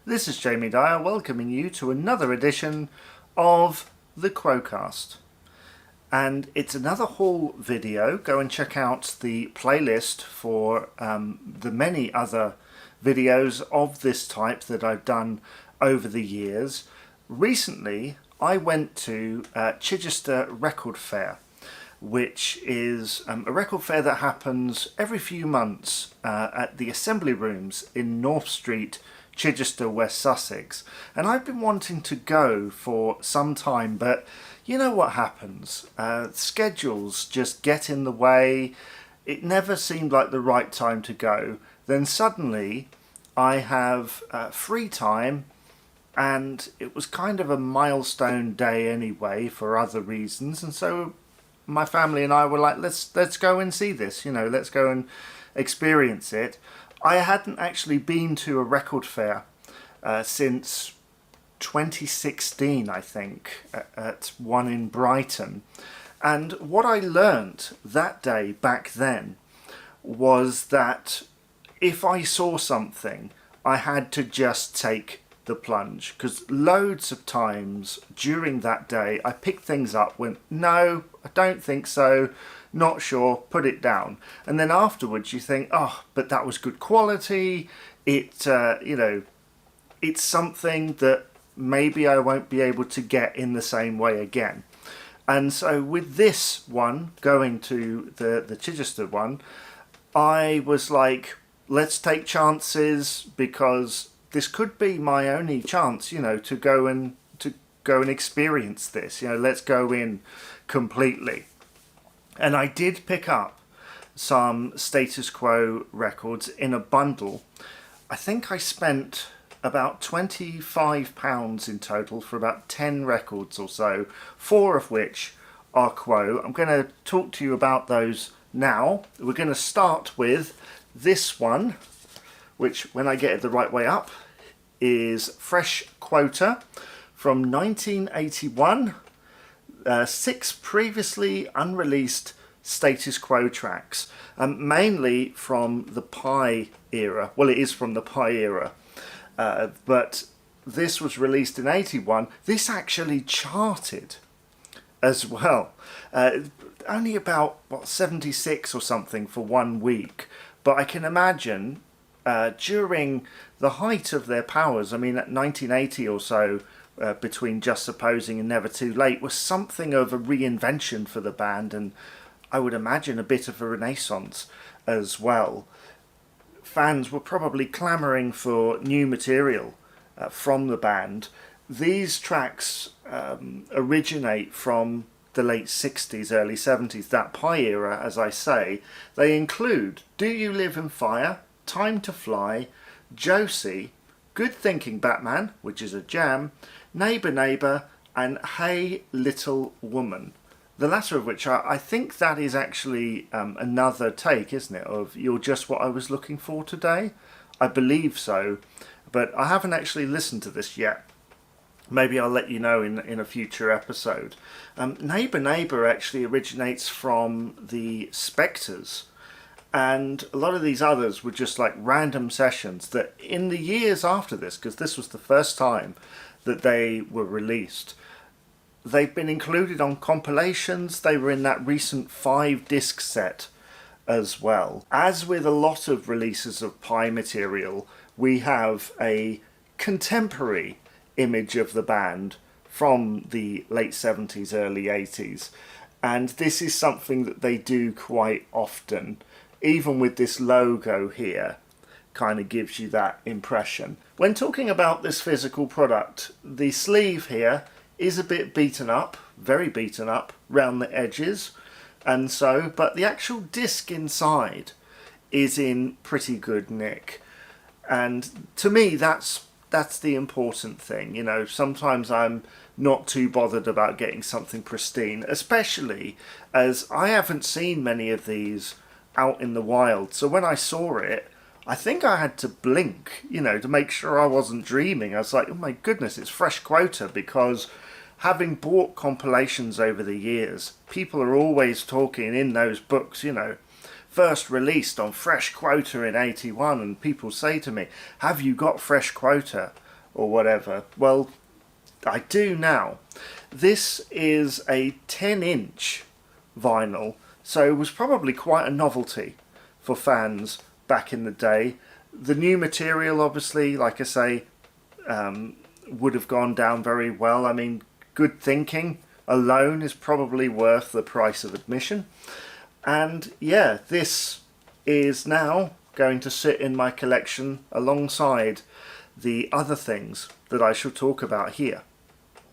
This is Jamie Dyer welcoming you to another edition of the Quo-Cast. And it's another haul video. Go and check out the playlist for the many other videos of this type that I've done over the years. Recently, I went to Chichester Record Fair, which is a record fair that happens every few months at the Assembly Rooms in North Street, Chichester, West Sussex. And I've been wanting to go for some time, but you know what happens. Schedules just get in the way. It never seemed like the right time to go. Then suddenly I have free time, and it was kind of a milestone day anyway for other reasons, and so my family and I were like, let's go and see this, let's go and experience it. I hadn't actually been to a record fair since 2016, I think, at one in Brighton. And what I learnt that day back then was that if I saw something, I had to just take the plunge, because loads of times during that day I picked things up, went, no, I don't think so, not sure, put it down, and then afterwards you think, oh, but that was good quality, it's something that maybe I won't be able to get in the same way again. And so with this one, going to the Chichester one, I was like, let's take chances, because this could be my only chance, to go and experience this. Let's go in completely. And I did pick up some Status Quo records in a bundle. I think I spent about £25 in total for about 10 records or so, 4 of which are Quo. I'm going to talk to you about those now. We're going to start with this one, which, when I get it the right way up, is Fresh Quota from 1981. 6 previously unreleased Status Quo tracks, mainly from the Pi era. Well, it is from the Pi era, but this was released in 81. This actually charted as well. Only about 76 or something for 1 week, but I can imagine during the height of their powers, at 1980 or so, between Just Supposing and Never Too Late, was something of a reinvention for the band, and I would imagine a bit of a renaissance as well. Fans were probably clamouring for new material from the band. These tracks originate from the late 60s, early 70s, that Pi era, as I say. They include Do You Live in Fire, Time to Fly, Josie, Good Thinking Batman, which is a jam, Neighbour Neighbour, and Hey Little Woman. The latter of which, I think that is actually another take, isn't it, of You're Just What I Was Looking For Today? I believe so, but I haven't actually listened to this yet. Maybe I'll let you know in a future episode. Neighbour Neighbour actually originates from the Spectres, and a lot of these others were just like random sessions that in the years after this, because this was the first time that they were released, they've been included on compilations. They were in that recent 5-disc set as well. As with a lot of releases of Pi material, we have a contemporary image of the band from the late 70s, early 80s, and this is something that they do quite often. Even with this logo here, kind of gives you that impression. When talking about this physical product, the sleeve here is a bit beaten up, very beaten up round the edges, and so, but the actual disc inside is in pretty good nick. And to me, that's the important thing. Sometimes I'm not too bothered about getting something pristine, especially as I haven't seen many of these out in the wild. So when I saw it, I think I had to blink, to make sure I wasn't dreaming. I was like, oh my goodness, it's Fresh Quota, because having bought compilations over the years, people are always talking in those books, first released on Fresh Quota in 81, and people say to me, have you got Fresh Quota? or whatever. Well, I do now. This is a 10-inch vinyl, so it was probably quite a novelty for fans back in the day. The new material, obviously, like I say, would have gone down very well. I mean, good thinking alone is probably worth the price of admission. And yeah, this is now going to sit in my collection alongside the other things that I shall talk about here.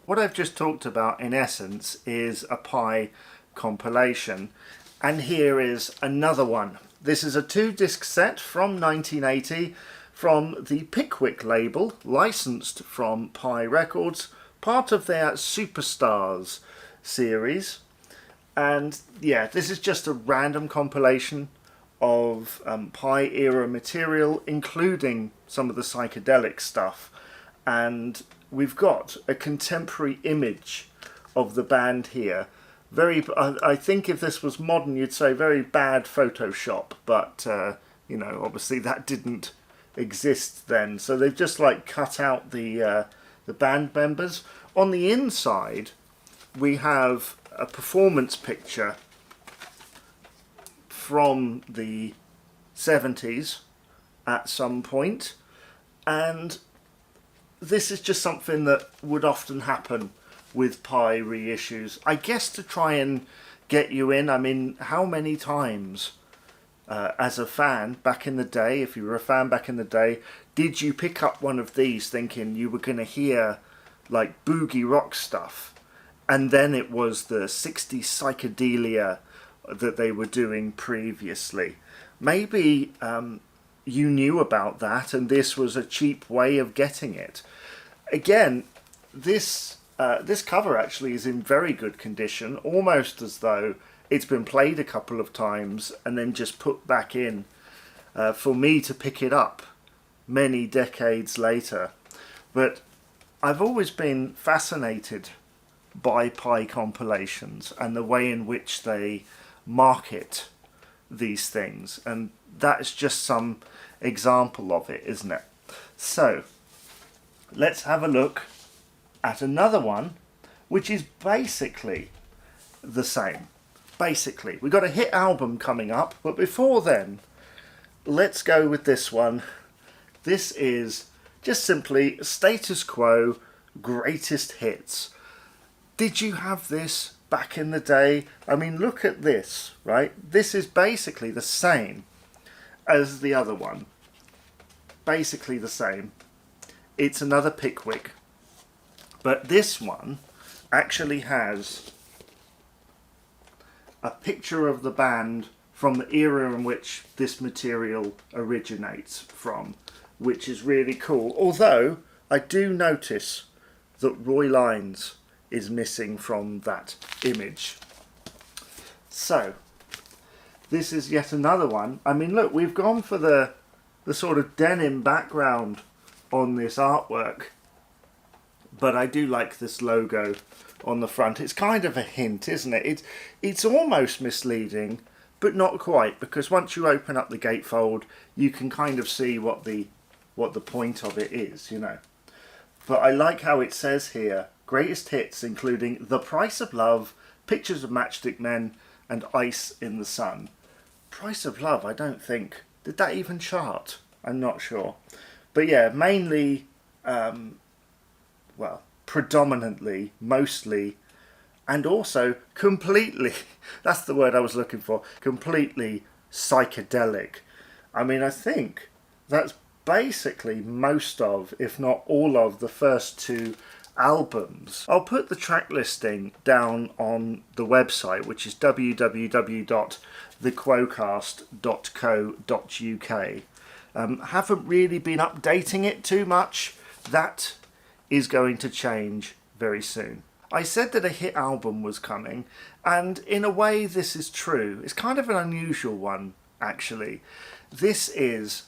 What I've just talked about in essence is a Pi compilation, and here is another one. This is a 2-disc set from 1980 from the Pickwick label, licensed from Pi Records, part of their Superstars series. And yeah, this is just a random compilation of Pi era material, including some of the psychedelic stuff. And we've got a contemporary image of the band here. Very, I think if this was modern, you'd say very bad Photoshop, but you know, obviously that didn't exist then. So they've just like cut out the band members. On the inside, we have a performance picture from the 70s at some point, and this is just something that would often happen with Pi reissues, I guess, to try and get you in. I mean, how many times as a fan back in the day, if you were a fan back in the day, did you pick up one of these thinking you were going to hear like boogie rock stuff, and then it was the 60s psychedelia that they were doing previously? Maybe you knew about that and this was a cheap way of getting it. Again, this cover actually is in very good condition, almost as though it's been played a couple of times and then just put back in for me to pick it up many decades later. But I've always been fascinated by Pi compilations and the way in which they market these things, and that's just some example of it, isn't it? So let's have a look at another one which is basically the same. Basically, we've got a hit album coming up, but before then, let's go with this one. This is just simply Status Quo Greatest Hits. Did you have this back in the day? I mean, look at this, right? This is basically the same as the other one. Basically the same. It's another Pickwick. But this one actually has a picture of the band from the era in which this material originates from, which is really cool. Although I do notice that Roy Lines is missing from that image. So this is yet another one. I mean, look, we've gone for the sort of denim background on this artwork, but I do like this logo on the front. It's kind of a hint, isn't it? It's almost misleading, but not quite, because once you open up the gatefold, you can kind of see what the point of it is, you know. But I like how it says here, greatest hits including The Price of Love, Pictures of Matchstick Men, and Ice in the Sun. Price of Love, I don't think. Did that even chart? I'm not sure. But yeah, mainly, well, predominantly, mostly, and also completely, that's the word I was looking for, completely psychedelic. I mean, I think that's basically most of, if not all of, the first two albums. I'll put the track listing down on the website, which is www.thequocast.co.uk. Haven't really been updating it too much. That is going to change very soon. I said that a hit album was coming, and in a way this is true. It's kind of an unusual one, actually. This is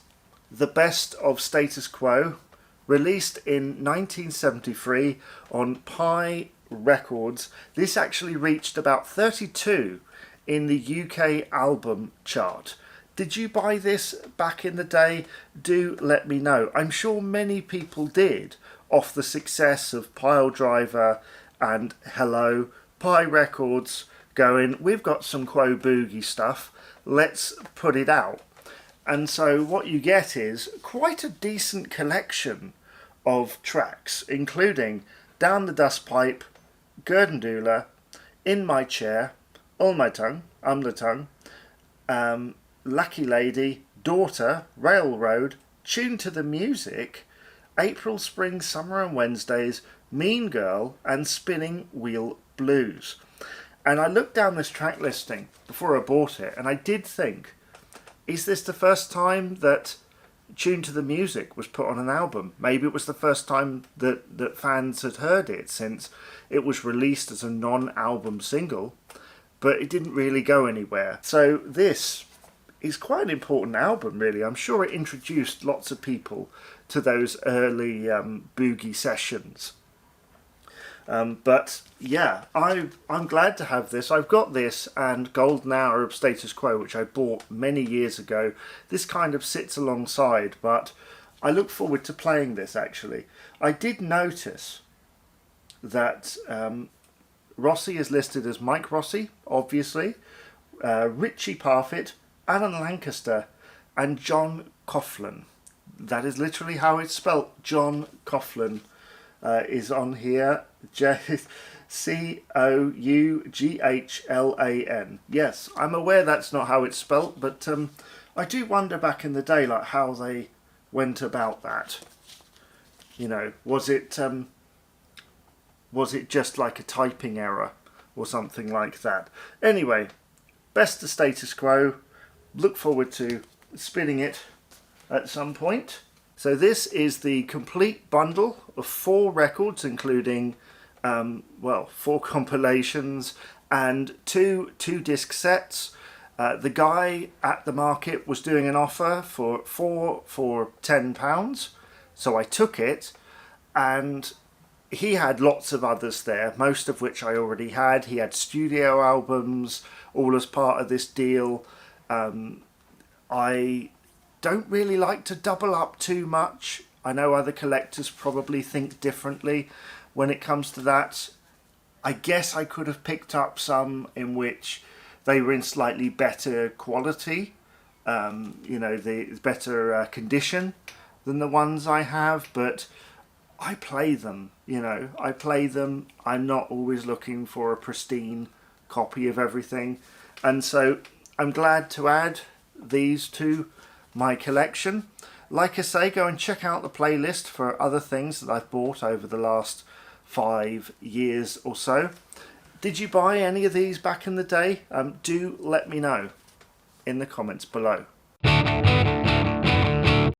the best of Status Quo, released in 1973 on Pi Records. This actually reached about 32 in the UK album chart. Did you buy this back in the day? Do let me know. I'm sure many people did, off the success of Pile Driver and Hello, Pi Records going, we've got some Quo Boogie stuff, let's put it out. And so what you get is quite a decent collection of tracks, including Down the Dust Pipe, Gurdendula, In My Chair, All My Tongue, the Tongue, Lucky Lady, Daughter, Railroad, Tune to the Music, April, Spring, Summer and Wednesdays, Mean Girl and Spinning Wheel Blues. And I looked down this track listing before I bought it, and I did think, is this the first time that Tune to the Music was put on an album? Maybe it was the first time that fans had heard it, since it was released as a non-album single, but it didn't really go anywhere. So this is quite an important album, really. I'm sure it introduced lots of people to those early boogie sessions. But yeah, I'm glad to have this. I've got this and Golden Hour of Status Quo, which I bought many years ago. This kind of sits alongside, but I look forward to playing this, actually. I did notice that Rossi is listed as Mike Rossi, obviously, Richie Parfitt, Alan Lancaster and John Coughlin. That is literally how it's spelt. John Coughlin is on here. C-O-U-G-H-L-A-N. Yes, I'm aware that's not how it's spelt, but I do wonder back in the day, like, how they went about that. You know, was it just like a typing error or something like that? Anyway, best of Status Quo. Look forward to spinning it at some point. So this is the complete bundle of 4 records, including 4 compilations and two disc sets. The guy at the market was doing an offer for £10, so I took it, and he had lots of others there, most of which I already had. He had studio albums, all as part of this deal. I don't really like to double up too much. I know other collectors probably think differently when it comes to that. I guess I could have picked up some in which they were in slightly better quality, the better condition than the ones I have, but I play them, I'm not always looking for a pristine copy of everything, and so I'm glad to add these to my collection. Like I say, go and check out the playlist for other things that I've bought over the last 5 years or so. Did you buy any of these back in the day? Do let me know in the comments below.